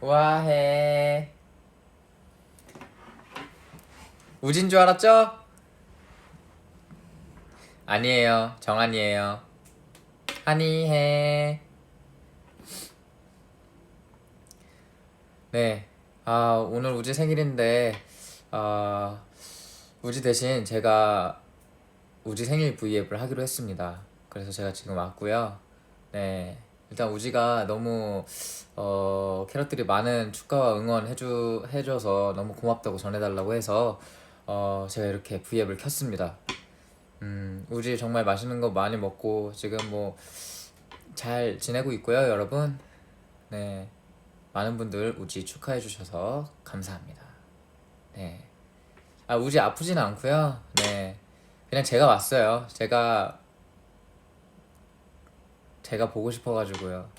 우아해. 우진 줄 알았죠? 아니에요. 정한이에요. 한이해. 네. 오늘 우지 생일인데, 아, 우지 대신 제가 우지 생일 브이앱을 하기로 했습니다. 그래서 제가 지금 왔고요. 네. 일단 우지가 너무 캐럿들이 많은 축하와 응원 해줘서 너무 고맙다고 전해달라고 해서 제가 이렇게 브이앱을 켰습니다. 우지 정말 맛있는 거 많이 먹고 지금 뭐 잘 지내고 있고요, 여러분. 네. 많은 분들 우지 축하해 주셔서 감사합니다. 네. 우지 아프진 않고요. 네. 그냥 제가 왔어요. 제가 보고 싶어가지고요.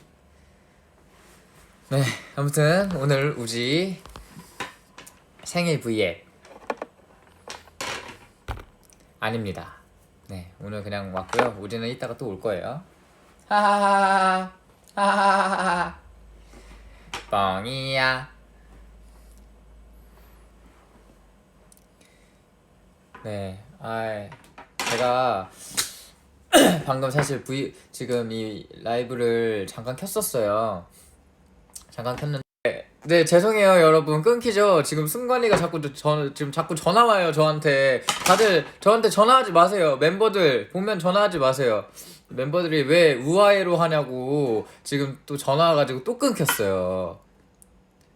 네. 아무튼 오늘 우지 생일 브이앱 아닙니다. 네. 오늘 그냥 왔고요. 우지는 이따가 또 올 거예요. 하하하하. 하하하하. 뻥이야. 네. 제가 방금 사실 지금 이 라이브를 잠깐 켰었어요. 잠깐 켰는데 네, 죄송해요, 여러분. 끊기죠? 지금 승관이가 지금 자꾸 전화 와요, 저한테. 다들 저한테 전화하지 마세요. 멤버들 보면 전화하지 마세요. 멤버들이 왜 우아해로 하냐고 지금 또 전화 와가지고 또 끊겼어요.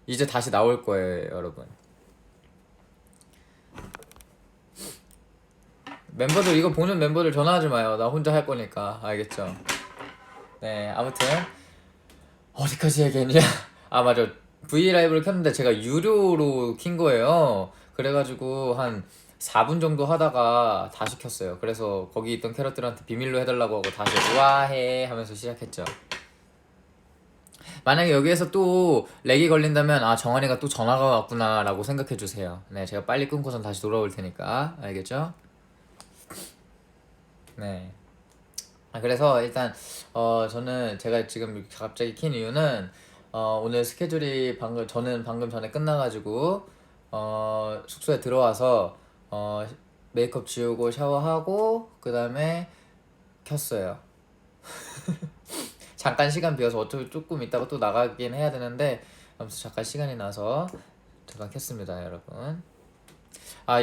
이제 다시 나올 거예요, 여러분. 멤버들, 이거 보는 멤버들 전화하지 마요. 나 혼자 할 거니까. 알겠죠? 네, 아무튼 어디까지 얘기했냐? 맞아. 브이라이브를 켰는데 제가 유료로 킨 거예요. 그래가지고 한 4분 정도 하다가 다시 켰어요. 그래서 거기 있던 캐럿들한테 비밀로 해달라고 하고 다시 우아해 하면서 시작했죠. 만약에 여기에서 또 렉이 걸린다면 정한이가 또 전화가 왔구나 라고 생각해주세요. 네, 제가 빨리 끊고선 다시 돌아올 테니까. 알겠죠? 네. 그래서 일단 저는 제가 지금 갑자기 킨 이유는 오늘 스케줄이 저는 방금 전에 끝나가지고 숙소에 들어와서 메이크업 지우고 샤워하고 그 다음에 켰어요. 잠깐 시간 비어서 어차피 조금 있다가 또 나가긴 해야 되는데 아무튼 잠깐 시간이 나서 잠깐 켰습니다, 여러분.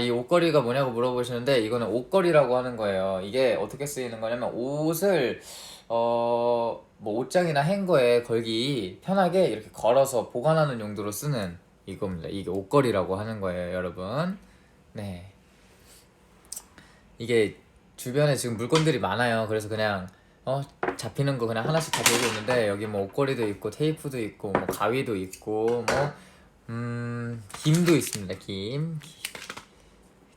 이 옷걸이가 뭐냐고 물어보시는데 이거는 옷걸이라고 하는 거예요. 이게 어떻게 쓰이는 거냐면 옷을 뭐 옷장이나 행거에 걸기 편하게 이렇게 걸어서 보관하는 용도로 쓰는 이겁니다. 이게 옷걸이라고 하는 거예요, 여러분. 네. 이게 주변에 지금 물건들이 많아요. 그래서 그냥 잡히는 거 그냥 하나씩 다 들고 있는데 여기 뭐 옷걸이도 있고 테이프도 있고 뭐 가위도 있고 뭐 김도 있습니다.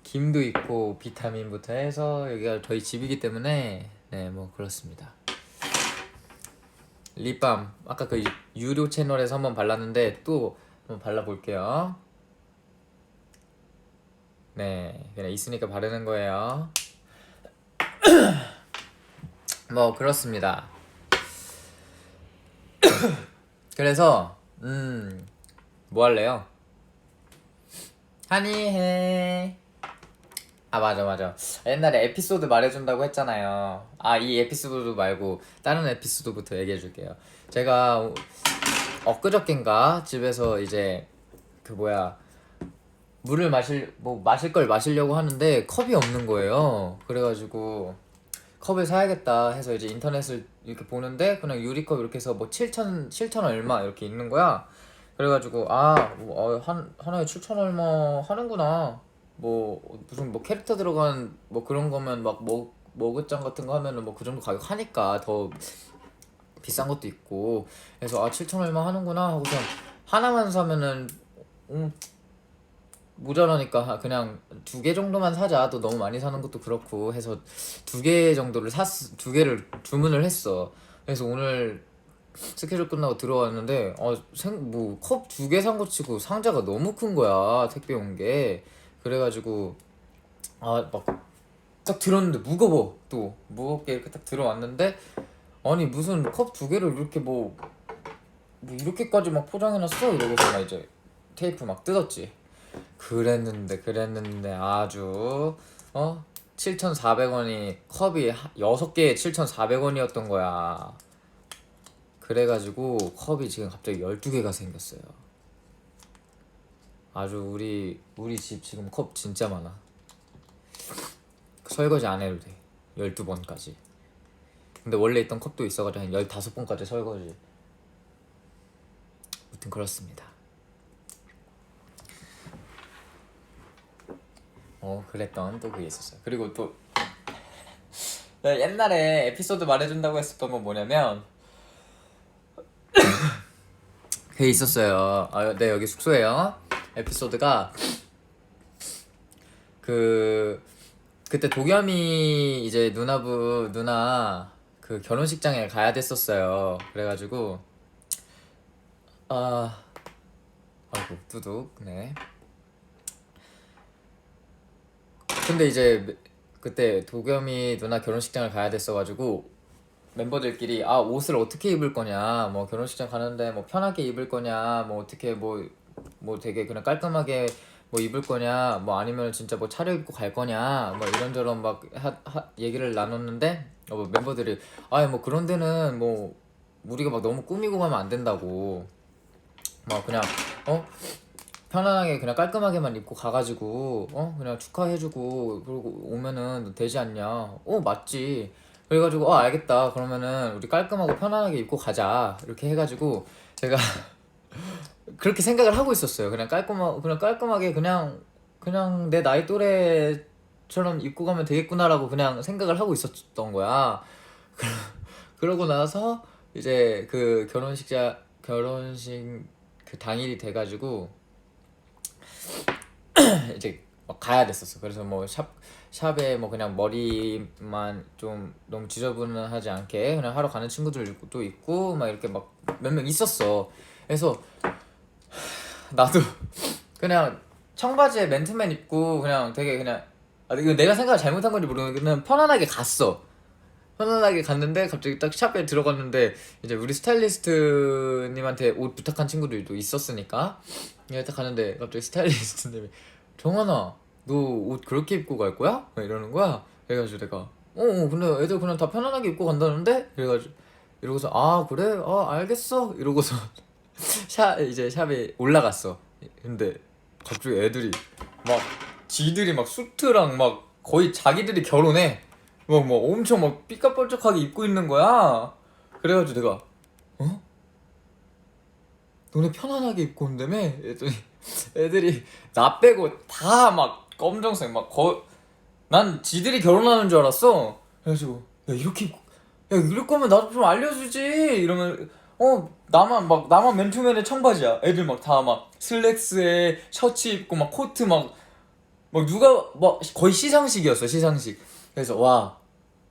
김도 있고 비타민부터 해서 여기가 저희 집이기 때문에 네, 뭐 그렇습니다. 립밤 아까 그 유료 채널에서 한번 발랐는데 또 한번 발라볼게요. 네, 그냥 있으니까 바르는 거예요. 뭐 그렇습니다. 그래서 뭐 할래요? 한이해. 맞아. 옛날에 에피소드 말해준다고 했잖아요. 이 에피소드 말고 다른 에피소드부터 얘기해줄게요. 제가 엊그저껜가 집에서 이제 물을 마실 걸 마시려고 하는데 컵이 없는 거예요. 그래가지고 컵을 사야겠다 해서 이제 인터넷을 이렇게 보는데 그냥 유리컵 이렇게 해서 뭐 7천 얼마 이렇게 있는 거야. 그래가지고 하나에 7천 얼마 하는구나. 뭐 무슨 뭐 캐릭터 들어간 뭐 그런 거면 막 머그잔 같은 거 하면은 뭐 그 정도 가격 하니까 더 비싼 것도 있고. 그래서 7천 얼마 하는구나 하고서 하나만 사면은 모자라니까 그냥 2개 정도만 사자. 또 너무 많이 사는 것도 그렇고 해서 2개 정도를 2개를 주문을 했어. 그래서 오늘 스케줄 끝나고 들어왔는데 컵 2개 산 거 치고 상자가 너무 큰 거야, 택배 온 게. 그래가지고 막 딱 들었는데 무거워. 또 무겁게 이렇게 딱 들어왔는데 아니 무슨 컵 2개를 이렇게 뭐 뭐 이렇게까지 막 포장해놨어? 이러고서 나 이제 테이프 막 뜯었지. 그랬는데 아주 7,400원이 컵이 6개에 7,400원이었던 거야. 그래가지고 컵이 지금 갑자기 12개가 생겼어요. 아주 우리 집 지금 컵 진짜 많아. 설거지 안 해도 돼. 12번까지. 근데 원래 있던 컵도 있어가지고 한 15번까지 설거지. 아무튼 그렇습니다. 그랬던 또 그게 있었어요. 그리고 또 내가 옛날에 에피소드 말해준다고 했었던 건 뭐냐면 그게 있었어요. 네, 여기 숙소에요. 에피소드가 그때 도겸이 이제 누나 그 결혼식장에 가야 됐었어요. 그래가지고 아이고 뚜둑. 네. 근데 이제 그때 도겸이 누나 결혼식장을 가야 됐어가지고 멤버들끼리 옷을 어떻게 입을 거냐, 뭐 결혼식장 가는데 뭐 편하게 입을 거냐, 뭐 어떻게 뭐 되게 그냥 깔끔하게 뭐 입을 거냐, 뭐 아니면 진짜 뭐 차려입고 갈 거냐, 뭐 이런저런 막 얘기를 나눴는데 멤버들이 뭐 그런 데는 뭐 우리가 막 너무 꾸미고 가면 안 된다고, 막 그냥 편안하게 그냥 깔끔하게만 입고 가가지고 그냥 축하해주고 그러고 오면은 되지 않냐. 맞지. 그래가지고 알겠다, 그러면은 우리 깔끔하고 편안하게 입고 가자 이렇게 해가지고 제가 그렇게 생각을 하고 있었어요. 그냥 깔끔하게 그냥 내 나이 또래처럼 입고 가면 되겠구나라고 그냥 생각을 하고 있었던 거야. 그러고 나서 이제 그 결혼식 그 당일이 돼가지고 이제 막 가야 됐었어. 그래서 뭐 샵에 뭐 그냥 머리만 좀 너무 지저분하지 않게 그냥 하러 가는 친구들도 있고 막 이렇게 막 몇 명 있었어. 그래서 나도 그냥 청바지에 맨투맨 입고 그냥 되게 그냥 이거 내가 생각을 잘못한 건지 모르겠는데 그냥 편안하게 갔어. 편안하게 갔는데 갑자기 딱 샵에 들어갔는데 이제 우리 스타일리스트님한테 옷 부탁한 친구들도 있었으니까 이제 딱 가는데 갑자기 스타일리스트님이 정환아, 너 옷 그렇게 입고 갈 거야? 막 이러는 거야. 그래가지고 내가 근데 애들 그냥 다 편안하게 입고 간다는데? 그래가지고 이러고서 그래? 알겠어 이러고서 이제 샵에 올라갔어. 근데 갑자기 애들이 막 지들이 막 수트랑 막 거의 자기들이 결혼해 막 엄청 막 삐까뻔쩍하게 입고 있는 거야. 그래가지고 내가 너네 편안하게 입고 온다며? 했더니 애들이 나 빼고 다 막 검정색 난 지들이 결혼하는 줄 알았어. 그래가지고 야 이렇게 입고 야 이럴 거면 나도 좀 알려주지 이러면 나만 맨투맨에 청바지야. 애들 막 다 막 슬랙스에 셔츠 입고 막 코트 막 누가 막 거의 시상식이었어, 시상식. 그래서 와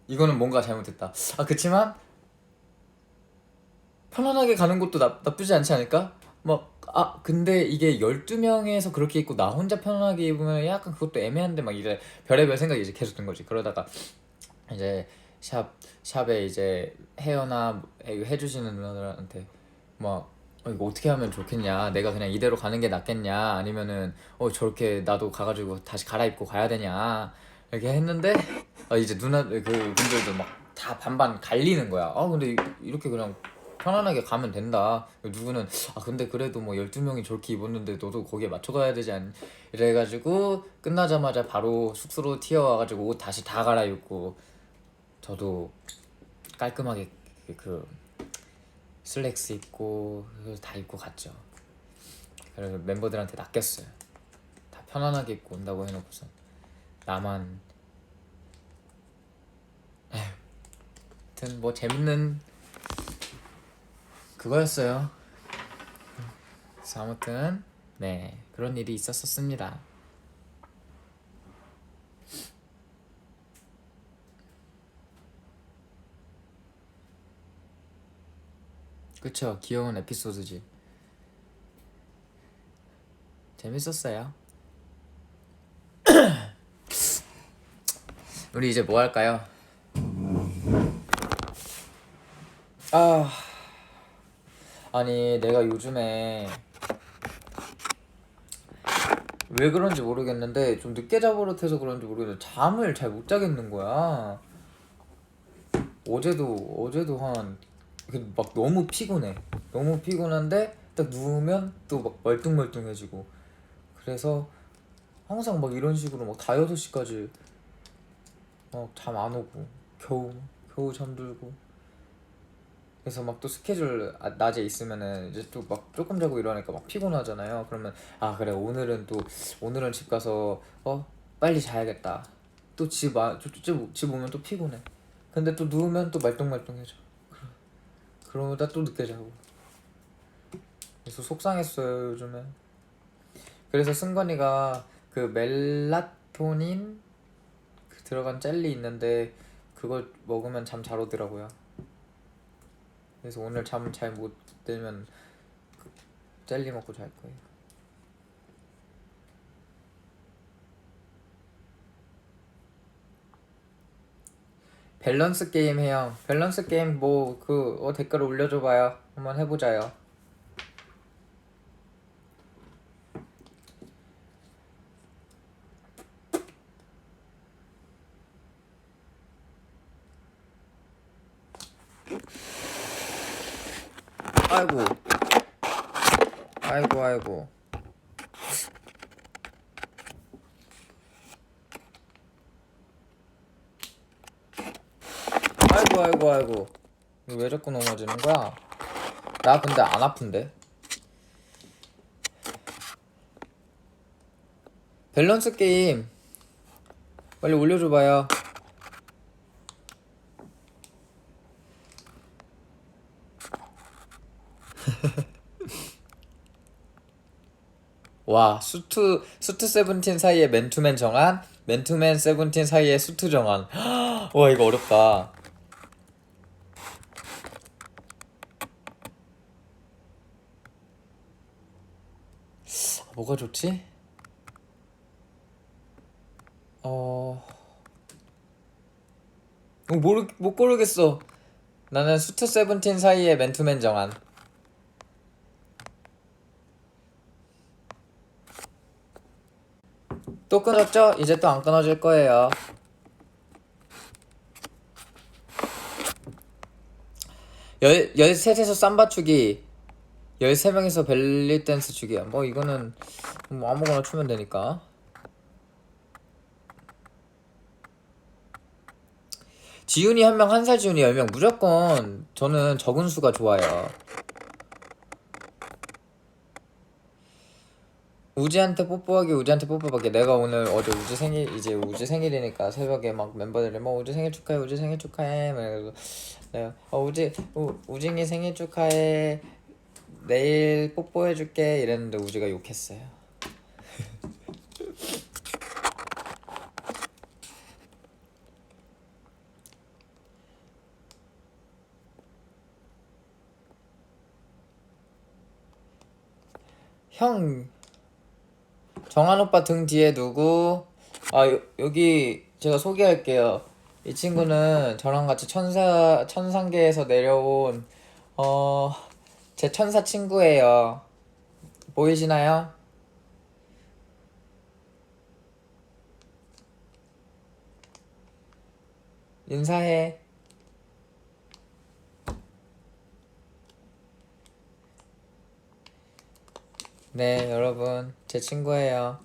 이거는 뭔가 잘못됐다. 그치만 편안하게 가는 것도 나쁘지 않지 않을까? 근데 이게 12명에서 그렇게 입고 나 혼자 편안하게 입으면 약간 그것도 애매한데 막 이제 별의별 생각이 이제 계속 든 거지. 그러다가 이제 샵에 이제 헤어나 해주시는 누나들한테 막 이거 어떻게 하면 좋겠냐, 내가 그냥 이대로 가는 게 낫겠냐, 아니면은 저렇게 나도 가가지고 다시 갈아입고 가야 되냐 이렇게 했는데 이제 그 분들도 막 다 반반 갈리는 거야. 근데 이렇게 그냥 편안하게 가면 된다. 누구는 근데 그래도 뭐 12명이 저렇게 입었는데 너도 거기에 맞춰가야 되지 않니? 이래가지고 끝나자마자 바로 숙소로 튀어와가지고 옷 다시 다 갈아입고 저도 깔끔하게 그 슬랙스 입고 다 입고 갔죠. 그래서 멤버들한테 낚였어요. 다 편안하게 입고 온다고 해놓고서 나만. 하여튼 뭐 재밌는 그거였어요. 그래서 아무튼 네, 그런 일이 있었습니다. 그쵸, 귀여운 에피소드지. 재밌었어요. 우리 이제 뭐 할까요? 아니 내가 요즘에 왜 그런지 모르겠는데 좀 늦게 자버릇해서 그런지 모르겠는데 잠을 잘 못 자겠는 거야. 어제도 막 너무 피곤해. 너무 피곤한데 딱 누우면 또 막 멀뚱멀뚱해지고. 그래서 항상 막 이런 식으로 막 다 6시까지 막 잠 안 오고 겨우 잠들고. 그래서 막 또 스케줄 낮에 있으면은 이제 또 막 조금 자고 일어나니까 막 피곤하잖아요. 그러면 아 그래 오늘은 집 가서 빨리 자야겠다. 또 집 오면 또 피곤해. 근데 또 누우면 또 말똥말똥해져. 그러다 또 늦게 자고. 그래서 속상했어요 요즘에. 그래서 승관이가 그 멜라토닌 들어간 젤리 있는데 그걸 먹으면 잠 잘 오더라고요. 그래서 오늘 잠 잘 못 들면 젤리 먹고 잘 거예요. 밸런스 게임 해요. 밸런스 게임 뭐 댓글 올려줘봐요. 한번 해보자요. 아이고 아이고 아이고 아이고 아이고 아이고 이거 왜 자꾸 넘어지는 거야? 나 근데 안 아픈데? 밸런스 게임 빨리 올려줘봐요. 와 수트 세븐틴 사이에 맨투맨 정한, 맨투맨 세븐틴 사이에 수트 정한. 와 이거 어렵다. 뭐가 좋지? 못 고르겠어. 나는 수트 세븐틴 사이에 맨투맨 정한. 또 끊었죠? 이제 또 안 끊어질 거예요. 13에서 삼바 추기, 13명에서 벨리 댄스 추기야. 뭐 이거는 뭐 아무거나 추면 되니까. 지훈이 한 명, 1살 지훈이 10명. 무조건 저는 적은 수가 좋아요. 우지한테 뽀뽀하기. 내가 오늘 어제 우지 생일이니까 새벽에 막 멤버들이 뭐 우지 생일 축하해 막 그래서 내가 우징이 생일 축하해, 내일 뽀뽀해줄게 이랬는데 우지가 욕했어요. 형, 정한 오빠 등 뒤에 누구? 여기 제가 소개할게요. 이 친구는 저랑 같이 천상계에서 내려온 제 천사 친구예요. 보이시나요? 인사해. 네, 여러분, 제 친구예요.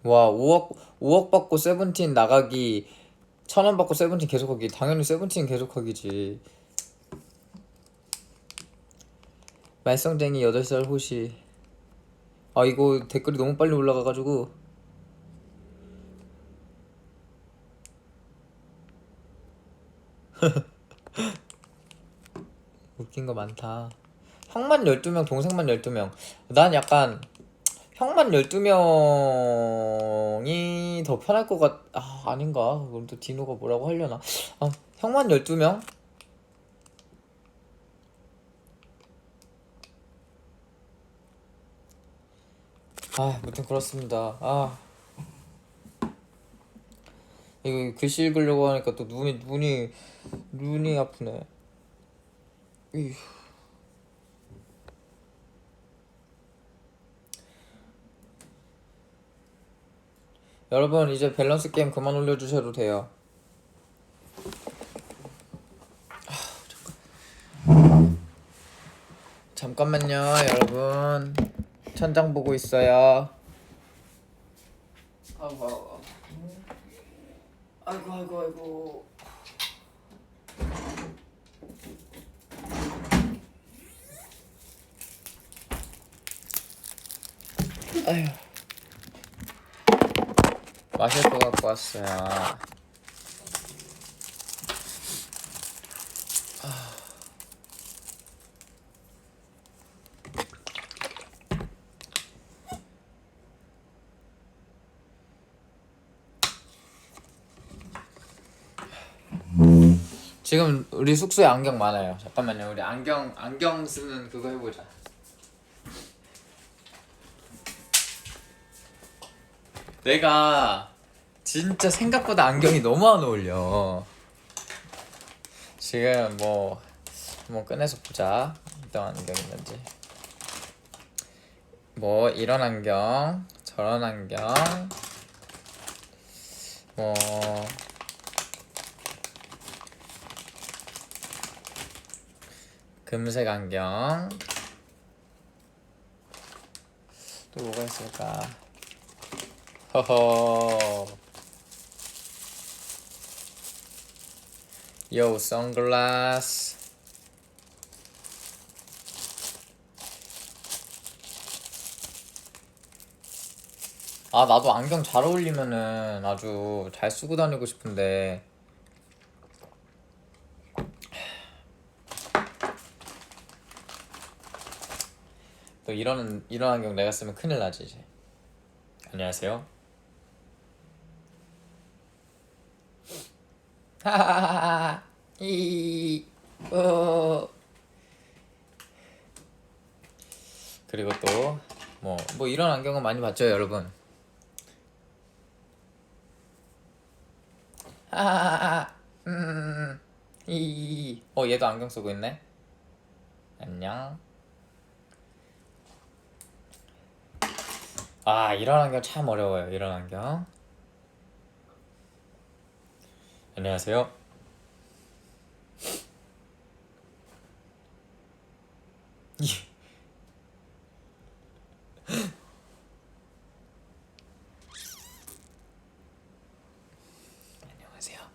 와, 5억 받고 세븐틴 나가기, 1,000원 받고 세븐틴 계속하기. 당연히 세븐틴 계속하기지. 말썽쟁이 8살 호시. 이거 댓글이 너무 빨리 올라가가지고. 웃긴 거 많다. 형만 12명, 동생만 12명. 난 약간 형만 12명이 더 편할 것 아닌가? 그럼 또 디노가 뭐라고 하려나? 형만 12명? 아무튼 그렇습니다. 이거 글씨 읽으려고 하니까 또 눈이 아프네. 이휴. 여러분 이제 밸런스 게임 그만 올려주셔도 돼요. 잠깐만요 여러분, 천장 보고 있어요. 아이고. 아휴, 마실 거 갖고 왔어요. 지금 우리 숙소에 안경 많아요. 잠깐만요. 우리 안경 쓰는 그거 해보자. 내가 진짜 생각보다 안경이 너무 안 어울려. 지금 뭐 한번 꺼내서 보자. 어떤 안경 있는지. 뭐 이런 안경, 저런 안경, 뭐 금색 안경. 또 뭐가 있을까? 허허. 요 선글라스. 아 나도 안경 잘 어울리면은 아주 잘 쓰고 다니고 싶은데 또 이런 안경 내가 쓰면 큰일 나지 이제. 안녕하세요. 하하하하. 그리고 또 뭐 이런 안경은 많이 봤죠 여러분. 얘도 안경 쓰고 있네. 안녕. 이런 안경 참 어려워요. 이런 안경. 안녕하세요. 안녕하세요.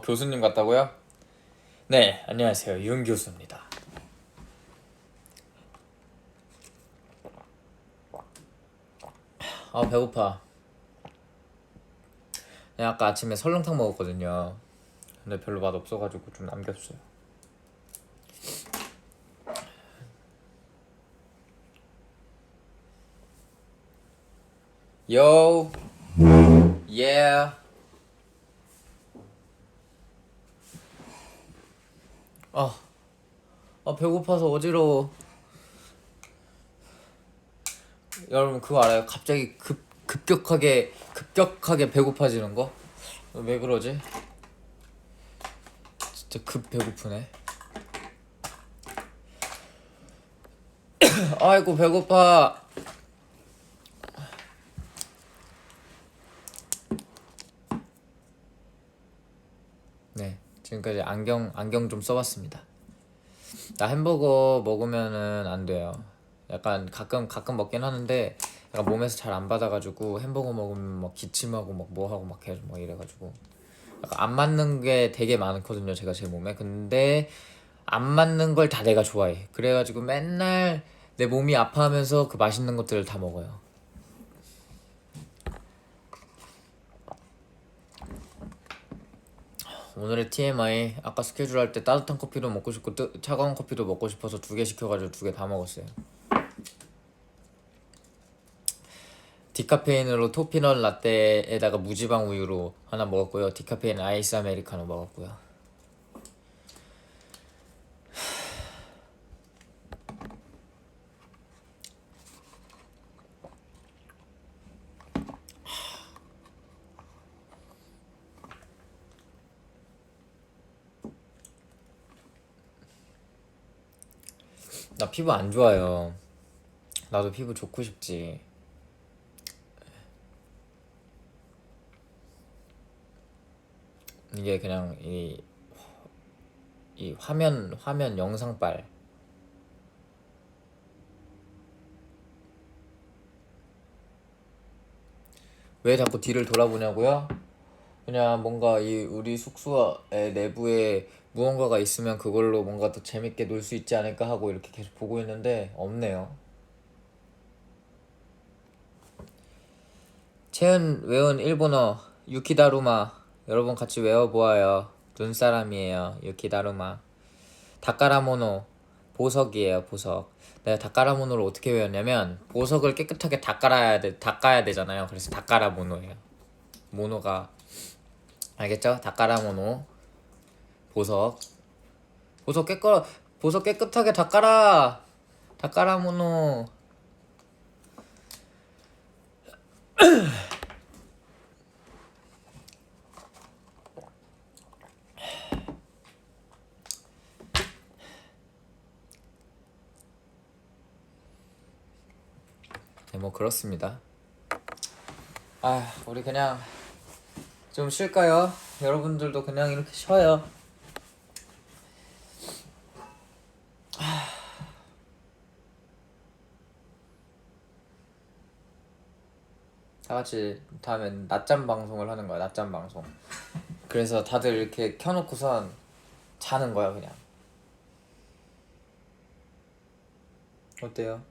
교수님 같다고요? 네, 안녕하세요. 윤 교수입니다. 배고파. 아까 아침에 설렁탕 먹었거든요. 근데 별로 맛 없어가지고 좀 남겼어요. Yo, yeah. 배고파서 어지러워. 여러분 그거 알아요? 갑자기 급격하게 배고파지는 거? 왜 그러지? 진짜 급 배고프네. 아이고 배고파. 네, 지금까지 안경 좀 써봤습니다. 나 햄버거 먹으면은 안 돼요. 약간 가끔 먹긴 하는데 약간 몸에서 잘 안 받아가지고 햄버거 먹으면 막 기침하고 막 뭐하고 막 계속 막 이래가지고 약간 안 맞는 게 되게 많거든요 제가 제 몸에. 근데 안 맞는 걸 다 내가 좋아해. 그래가지고 맨날 내 몸이 아파하면서 그 맛있는 것들을 다 먹어요. 오늘의 TMI, 아까 스케줄 할 때 따뜻한 커피도 먹고 싶고 차가운 커피도 먹고 싶어서 2개 시켜가지고 2개 다 먹었어요. 디카페인으로 토피넛 라떼에다가 무지방 우유로 하나 먹었고요. 디카페인 아이스 아메리카노 먹었고요. 나 피부 안 좋아요. 나도 피부 좋고 싶지. 이게 그냥 이 화면 영상빨. 왜 자꾸 뒤를 돌아보냐고요? 그냥 뭔가 이 우리 숙소의 내부에 무언가가 있으면 그걸로 뭔가 더 재밌게 놀 수 있지 않을까 하고 이렇게 계속 보고 있는데 없네요. 채은 외운 일본어 유키다루마 여러분 같이 외워보아요. 눈사람이에요. 유키다루마. 다카라모노 보석이에요. 보석. 내가 다카라모노를 어떻게 외웠냐면 보석을 깨끗하게 닦아야 되잖아요. 그래서 다카라모노예요. 모노가 알겠죠? 다카라모노 보석. 보석 깨끗하게 닦아라. 다카라모노. 네, 뭐 그렇습니다. 우리 그냥 좀 쉴까요? 여러분들도 그냥 이렇게 쉬어요. 다 같이 다음엔 낮잠 방송을 하는 거야. 낮잠 방송. 그래서 다들 이렇게 켜놓고선 자는 거야 그냥. 어때요?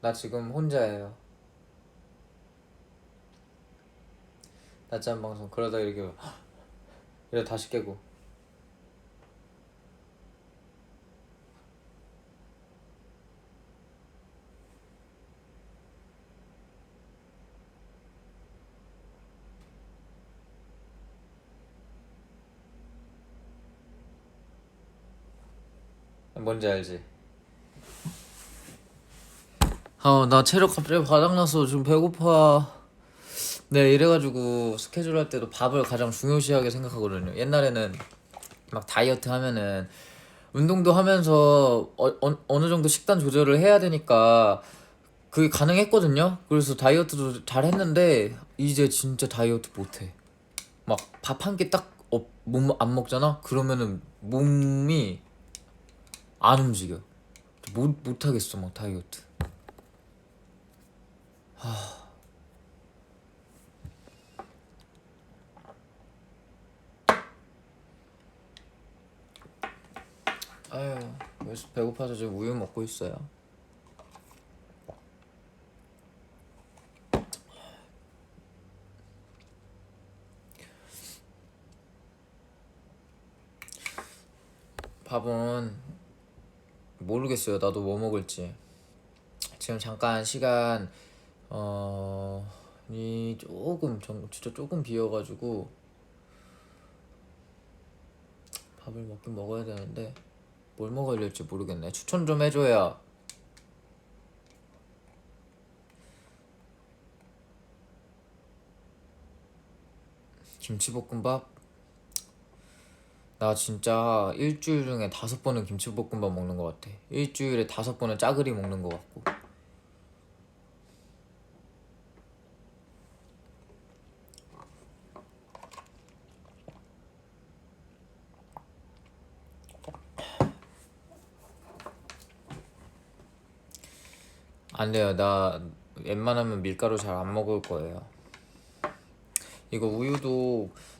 나 지금 혼자예요. 낮잠 방송 그러다 이러다 다시 깨고. 뭔지 알지? 나 체력 갑자기 바닥나서 좀 배고파. 네, 이래가지고 스케줄 할 때도 밥을 가장 중요시하게 생각하거든요. 옛날에는 막 다이어트 하면은 운동도 하면서 어느 정도 식단 조절을 해야 되니까 그게 가능했거든요. 그래서 다이어트도 잘 했는데 이제 진짜 다이어트 못해. 막 밥 한 끼 딱 안 먹잖아? 그러면은 몸이 안 움직여. 못하겠어 막 다이어트. 아유, 배고파서 지금 우유 먹고 있어요. 밥은 모르겠어요. 나도 뭐 먹을지. 지금 잠깐 시간 이 진짜 조금 비어가지고 밥을 먹긴 먹어야 되는데 뭘 먹어야 될지 모르겠네. 추천 좀 해줘요. 김치볶음밥? 나 진짜 일주일 중에 5번은 김치볶음밥 먹는 것 같아. 일주일에 5번은 짜글이 먹는 것 같고. 안 돼요. 나 웬만하면 밀가루 잘 안 먹을 거예요. 이거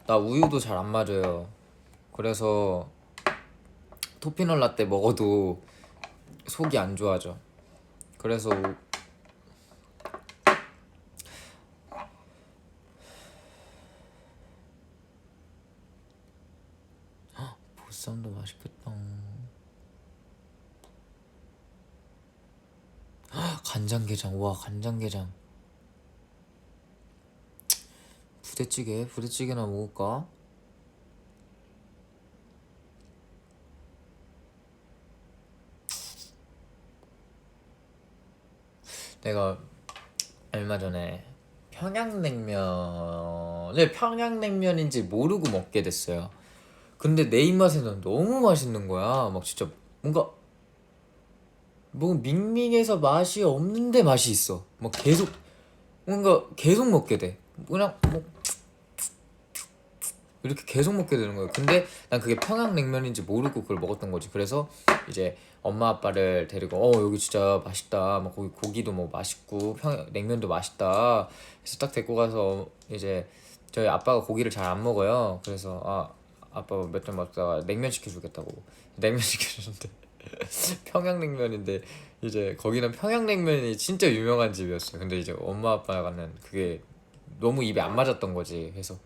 나 우유도 잘 안 맞아요. 그래서 토피넛 라떼 먹어도 속이 안 좋아져. 그래서 보쌈도 맛있겠다. 간장게장, 와 간장게장. 부대찌개나 먹을까? 내가 얼마 전에 평양냉면인지 모르고 먹게 됐어요. 근데 내 입맛에는 너무 맛있는 거야. 막 진짜 뭔가 밍밍해서 맛이 없는데 맛이 있어. 막 계속 뭔가 계속 먹게 돼. 그냥 뭐 이렇게 계속 먹게 되는 거예요. 근데 난 그게 평양냉면인지 모르고 그걸 먹었던 거지. 그래서 이제 엄마 아빠를 데리고 여기 진짜 맛있다. 막 거기 고기도 뭐 맛있고 냉면도 맛있다. 그래서 딱 데리고 가서 이제 저희 아빠가 고기를 잘 안 먹어요. 그래서 아빠 몇 점 먹다가 냉면 시켜주겠다고 냉면 시켜줬는데 평양냉면인데 이제 거기는 평양냉면이 진짜 유명한 집이었어요. 근데 이제 엄마 아빠가는 그게 너무 입에 안 맞았던 거지. 그래서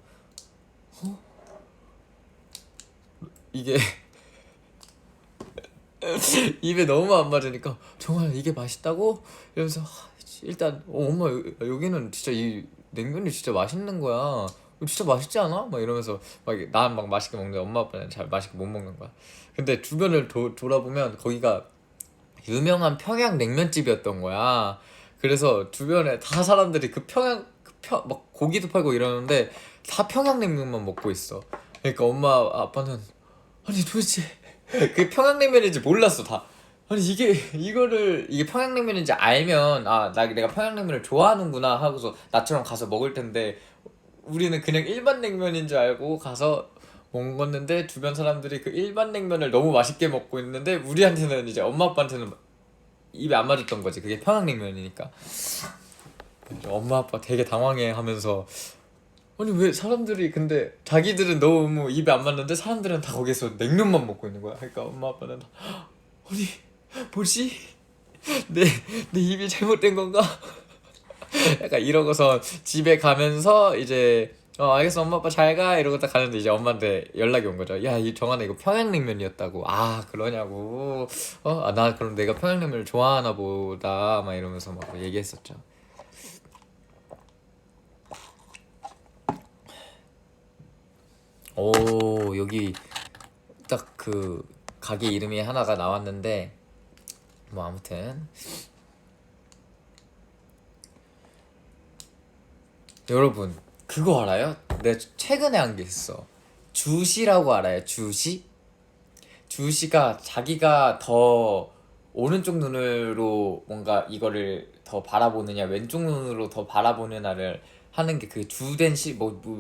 이게 입에 너무 안 맞으니까 정말 이게 맛있다고? 이러면서 일단 엄마 여기는 진짜 이 냉면이 진짜 맛있는 거야. 진짜 맛있지 않아? 막 이러면서 난 막 맛있게 먹는데 엄마 아빠는 잘 맛있게 못 먹는 거야. 근데 주변을 돌아보면 거기가 유명한 평양 냉면집이었던 거야. 그래서 주변에 다 사람들이 막 고기도 팔고 이러는데 다 평양냉면만 먹고 있어. 그러니까 엄마 아빠는 아니 도대체 그게 평양냉면인지 몰랐어 다. 아니 이게 평양냉면인지 알면 내가 평양냉면을 좋아하는구나 하고서 나처럼 가서 먹을 텐데 우리는 그냥 일반 냉면인 줄 알고 가서 먹었는데 주변 사람들이 그 일반 냉면을 너무 맛있게 먹고 있는데 우리한테는 이제 엄마 아빠한테는 입에 안 맞았던 거지. 그게 평양냉면이니까. 엄마 아빠 되게 당황해하면서 아니 왜 사람들이 근데 자기들은 너무 입에 안 맞는데 사람들은 다 거기서 냉면만 먹고 있는 거야. 그러니까 엄마 아빠는 아니 뭐지? 내 입이 잘못된 건가? 약간 이러고서 집에 가면서 이제 알겠어 엄마 아빠 잘 가 이러고 딱 가는데 이제 엄마한테 연락이 온 거죠. 야 이 정한아 이거 평양냉면이었다고. 그러냐고. 나 그럼 내가 평양냉면을 좋아하나 보다 막 이러면서 막 얘기했었죠. 오 여기 딱 그 가게 이름이 하나가 나왔는데 뭐 아무튼 여러분 그거 알아요? 내가 최근에 한 게 있어. 주시라고 알아요? 주시가 자기가 더 오른쪽 눈으로 뭔가 이거를 더 바라보느냐 왼쪽 눈으로 더 바라보느냐를 하는 게 그 주된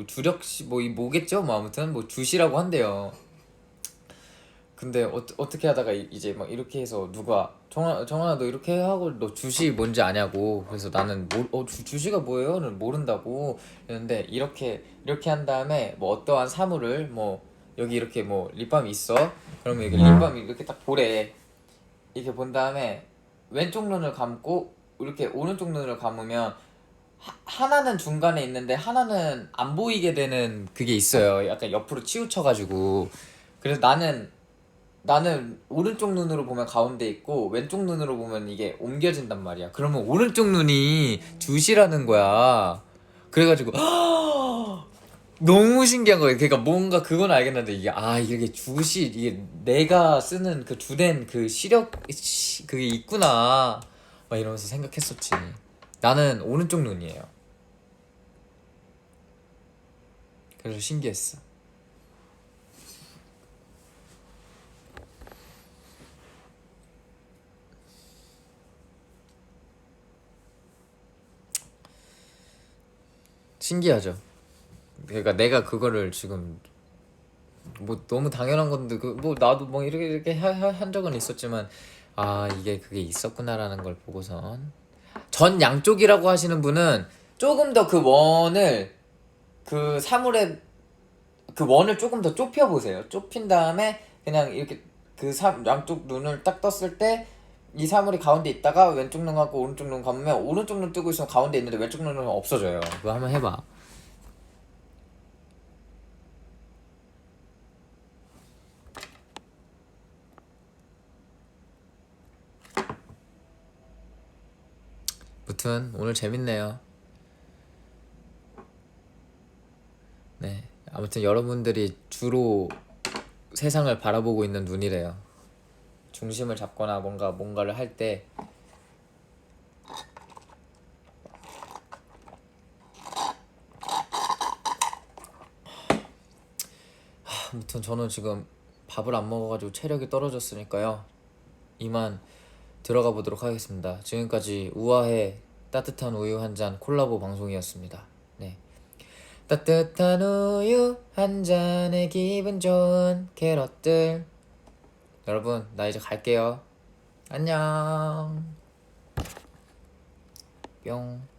주력시 뭐겠죠? 뭐 아무튼 뭐 주시라고 한대요. 근데 어떻게 하다가 이제 막 이렇게 해서 누가 정한아 너 이렇게 하고 너 주시 뭔지 아냐고. 그래서 나는 주시가 뭐예요?는 모른다고 했는데 이렇게 한 다음에 뭐 어떠한 사물을 뭐 여기 이렇게 뭐 립밤이 있어. 그러면 이게 립밤이 이렇게 딱 보래. 이렇게 본 다음에 왼쪽 눈을 감고 이렇게 오른쪽 눈을 감으면 하나는 중간에 있는데 하나는 안 보이게 되는 그게 있어요. 약간 옆으로 치우쳐가지고. 그래서 나는 오른쪽 눈으로 보면 가운데 있고 왼쪽 눈으로 보면 이게 옮겨진단 말이야. 그러면 오른쪽 눈이 주시라는 거야. 그래가지고 너무 신기한 거예요. 그러니까 뭔가 그건 알겠는데 이게 주시 이게 내가 쓰는 그 주된 그 시력 그게 있구나 막 이러면서 생각했었지. 나는 오른쪽 눈이에요. 그래서 신기했어. 신기하죠. 그러니까 내가 그거를 지금 뭐 너무 당연한 건데 뭐 나도 뭐 이렇게 한 적은 있었지만 이게 그게 있었구나라는 걸 보고선 전 양쪽이라고 하시는 분은 조금 더 그 원을 그 사물의 그 원을 조금 더 좁혀 보세요. 좁힌 다음에 그냥 이렇게 양쪽 눈을 딱 떴을 때 이 사물이 가운데 있다가 왼쪽 눈하고 오른쪽 눈 감으면 오른쪽 눈 뜨고 있으면 가운데 있는데 왼쪽 눈은 없어져요. 그거 한번 해봐. 아무튼 오늘 재밌네요. 네, 아무튼 여러분들이 주로 세상을 바라보고 있는 눈이래요. 중심을 잡거나 뭔가를 할 때 아무튼 저는 지금 밥을 안 먹어가지고 체력이 떨어졌으니까요. 이만 들어가 보도록 하겠습니다. 지금까지 우아해 따뜻한 우유 한 잔 콜라보 방송이었습니다. 네, 따뜻한 우유 한 잔에 기분 좋은 캐럿들. 여러분 나 이제 갈게요. 안녕. 뿅.